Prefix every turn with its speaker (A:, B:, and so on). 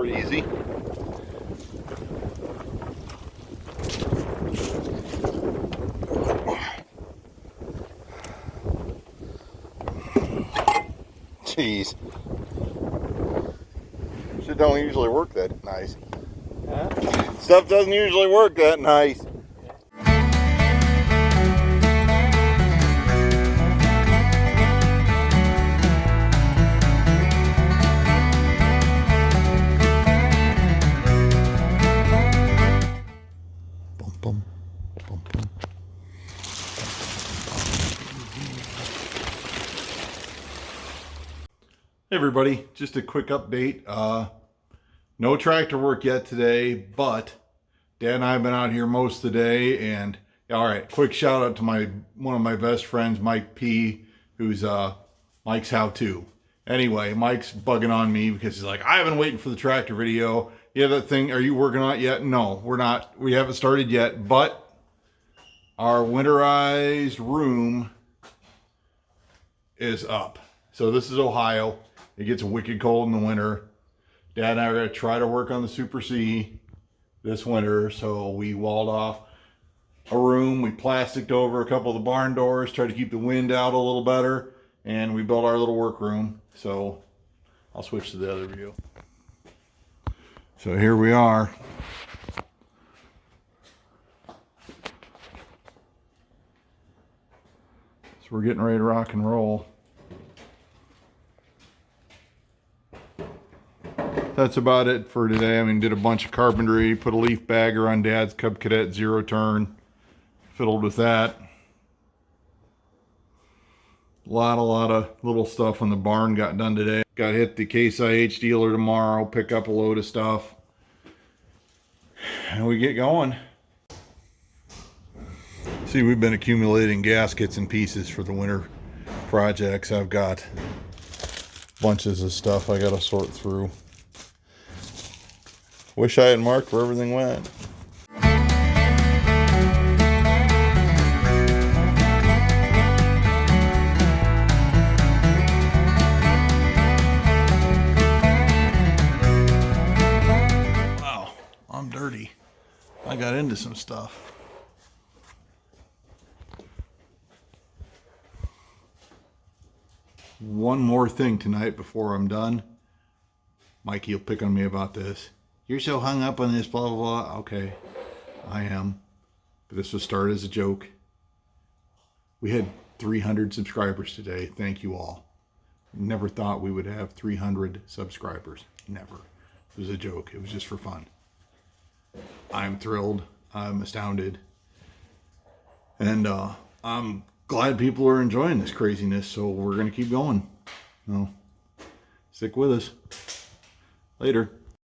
A: pretty easy. Jeez. Shit don't usually work that nice.
B: Huh?
A: Stuff doesn't usually work that nice. Bum, bum, bum, bum. Hey everybody, just a quick update. No tractor work yet today, but Dad and I have been out here most of the day. And all right, quick shout out to one of my best friends, Mike P, who's Mike's How To. Anyway, Mike's bugging on me because he's like, I've been waiting for the tractor video. Yeah, that thing, are you working on it yet? No, we're not. We haven't started yet, but our winterized room is up. So this is Ohio. It gets wicked cold in the winter. Dad and I are going to try to work on the Super C this winter. So we walled off a room. We plasticed over a couple of the barn doors, tried to keep the wind out a little better. And we built our little workroom. So I'll switch to the other view. So here we are. So we're getting ready to rock and roll. That's about it for today. I mean, did a bunch of carpentry, put a leaf bagger on Dad's Cub Cadet zero turn, fiddled with that. A lot of little stuff on the barn got done today. Got to hit the Case IH dealer tomorrow, pick up a load of stuff, and we get going. See, we've been accumulating gaskets and pieces for the winter projects. I've got bunches of stuff I got to sort through. Wish I had marked where everything went. Wow, I'm dirty. I got into some stuff. One more thing tonight before I'm done. Mikey will pick on me about this. You're so hung up on this, blah, blah, blah. Okay, I am. But this was started as a joke. We had 300 subscribers today. Thank you all. Never thought we would have 300 subscribers. Never. It was a joke. It was just for fun. I'm thrilled. I'm astounded. And I'm glad people are enjoying this craziness. So we're going to keep going. Stick with us. Later.